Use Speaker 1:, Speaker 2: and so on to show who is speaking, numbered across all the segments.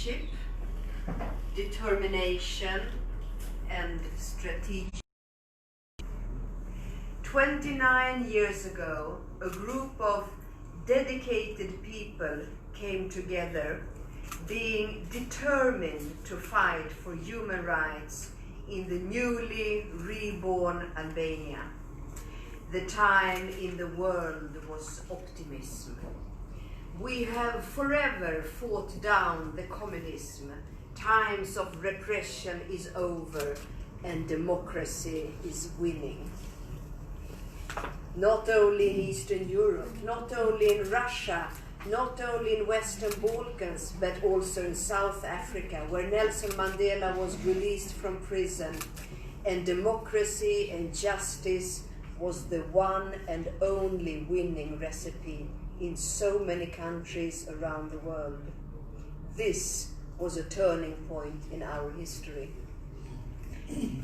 Speaker 1: leadership, determination, and strategy. 29 years ago, a group of dedicated people came together, being determined to fight for human rights in the newly reborn Albania. The time in the world was optimism. We have forever fought down the communism. Times of repression is over and democracy is winning. Not only in Eastern Europe, not only in Russia, not only in Western Balkans, but also in South Africa, where Nelson Mandela was released from prison, and democracy and justice was the one and only winning recipe in so many countries around the world. This was a turning point in our history.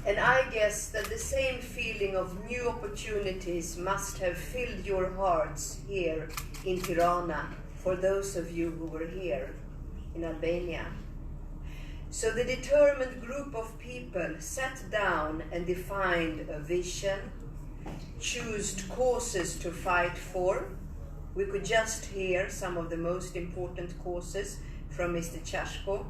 Speaker 1: And I guess that the same feeling of new opportunities must have filled your hearts here in Tirana, for those of you who were here in Albania. So the determined group of people sat down and defined a vision, chose causes to fight for. We could just hear some of the most important causes from Mr. Chashko.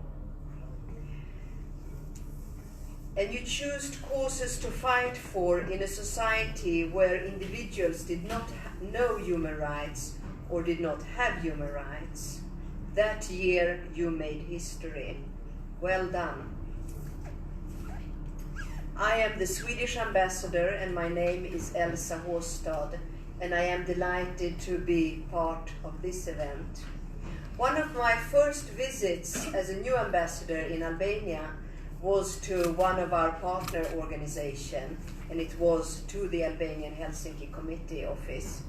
Speaker 1: And you chose causes to fight for in a society where individuals did not know human rights or did not have human rights. That year you made history. Well done. I am the Swedish ambassador and my name is Elsa Håstad, and I am delighted to be part of this event. One of my first visits as a new ambassador in Albania was to one of our partner organizations, and it was to the Albanian Helsinki Committee office.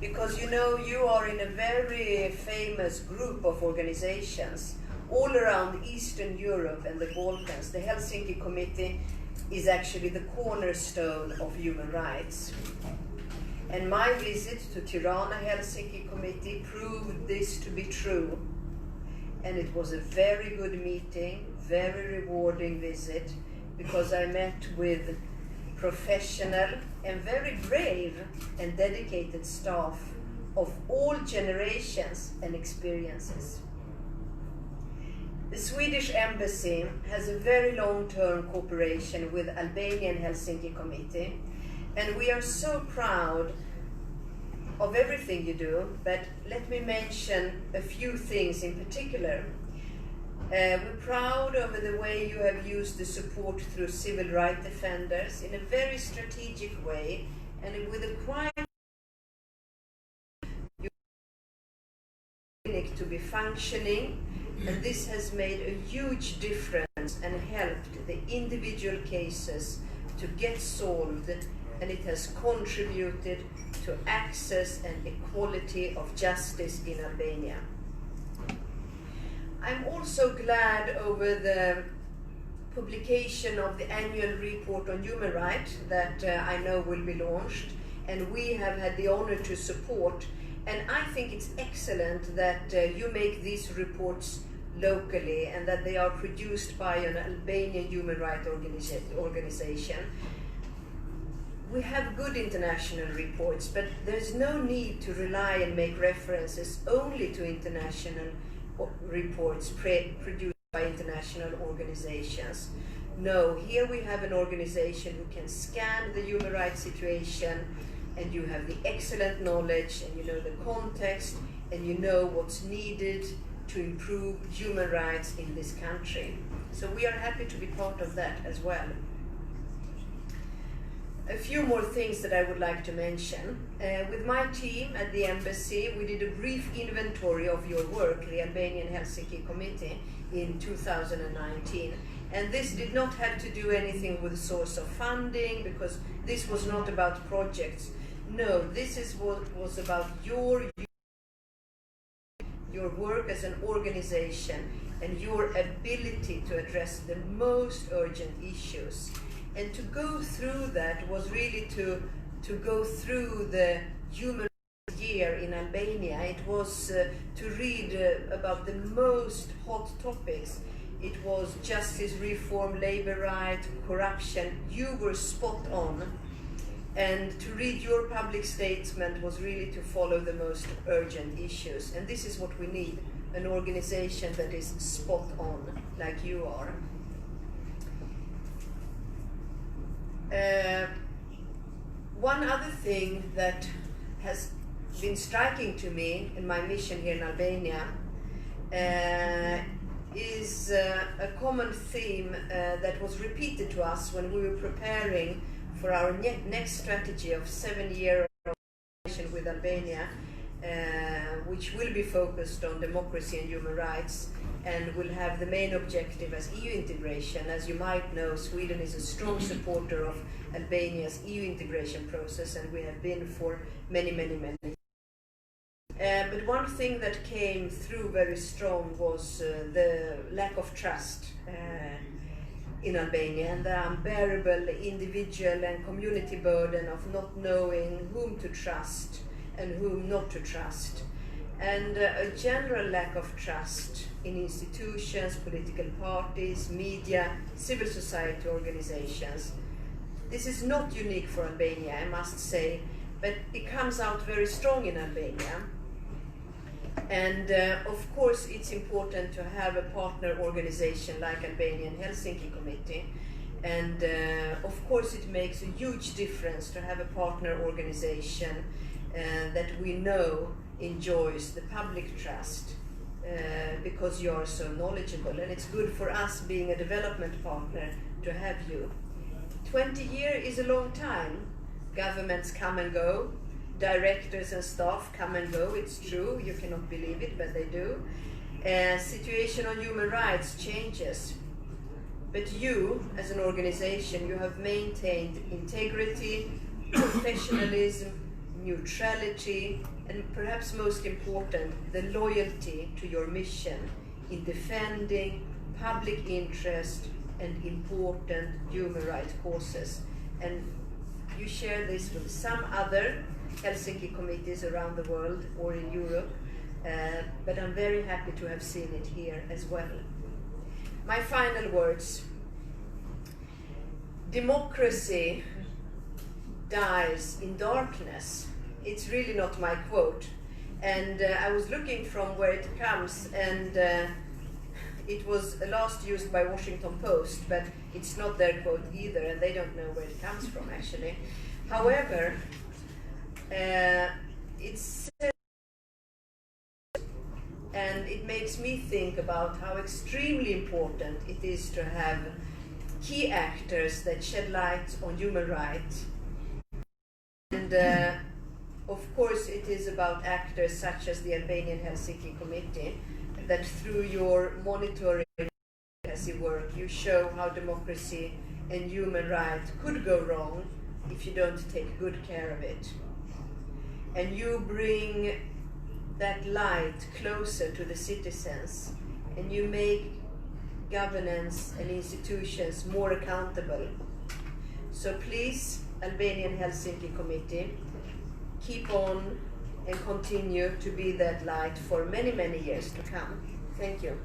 Speaker 1: Because you know, you are in a very famous group of organizations all around Eastern Europe and the Balkans. The Helsinki Committee is actually the cornerstone of human rights. And my visit to Tirana Helsinki Committee proved this to be true. And it was a very good meeting, very rewarding visit, because I met with professional and very brave and dedicated staff of all generations and experiences. The Swedish Embassy has a very long-term cooperation with Albanian Helsinki Committee, and we are so proud of everything you do, but let me mention a few things in particular. We're proud of the way you have used the support through civil rights defenders in a very strategic way, and with a quite clinic to be functioning, and this has made a huge difference and helped the individual cases to get solved, and it has contributed to access and equality of justice in Albania. I'm also glad over the publication of the annual report on human rights that I know will be launched, and we have had the honor to support. And I think it's excellent that you make these reports locally and that they are produced by an Albanian human rights organization. We have good international reports, but there's no need to rely and make references only to international reports produced by international organizations. No, here we have an organization who can scan the human rights situation, and you have the excellent knowledge, and you know the context, and you know what's needed to improve human rights in this country. So we are happy to be part of that as well. A few more things that I would like to mention. With my team at the embassy, we did a brief inventory of your work, the Albanian Helsinki Committee, in 2019. And this did not have to do anything with the source of funding, because this was not about projects. No, this is what was about your work as an organization and your ability to address the most urgent issues. And to go through that was really to go through the human rights year in Albania, it was to read about the most hot topics. It was justice reform, labor rights, corruption. You were spot on. And to read your public statement was really to follow the most urgent issues. And this is what we need, an organization that is spot on, like you are. One other thing that has been striking to me in my mission here in Albania is a common theme that was repeated to us when we were preparing for our next strategy of 7-year relation with Albania, which will be focused on democracy and human rights, and will have the main objective as EU integration. As you might know, Sweden is a strong supporter of Albania's EU integration process, and we have been for many years. But one thing that came through very strong was the lack of trust in Albania, and the unbearable individual and community burden of not knowing whom to trust and whom not to trust, and a general lack of trust in institutions, political parties, media, civil society organizations. This is not unique for Albania, I must say, but it comes out very strong in Albania. And of course it's important to have a partner organization like Albanian Helsinki Committee, and of course it makes a huge difference to have a partner organization that we know enjoys the public trust because you are so knowledgeable, and it's good for us being a development partner to have you. 20 years is a long time. Governments come and go, directors and staff come and go, it's true, you cannot believe it, but they do. Situation on human rights changes. But you, as an organization, you have maintained integrity, professionalism, neutrality, and perhaps most important, the loyalty to your mission in defending public interest and important human rights causes. And you share this with some other Helsinki committees around the world or in Europe, but I'm very happy to have seen it here as well. My final words. Democracy dies in darkness. It's really not my quote. And I was looking from where it comes, and it was last used by Washington Post, but it's not their quote either, and they don't know where it comes from actually. However, it's, and it makes me think about how extremely important it is to have key actors that shed light on human rights. And of course it is about actors such as the Albanian Helsinki Committee, that through your monitoring advocacy work you show how democracy and human rights could go wrong if you don't take good care of it. And you bring that light closer to the citizens, and you make governance and institutions more accountable. So please, Albanian Helsinki Committee, keep on and continue to be that light for many years to come. Thank you.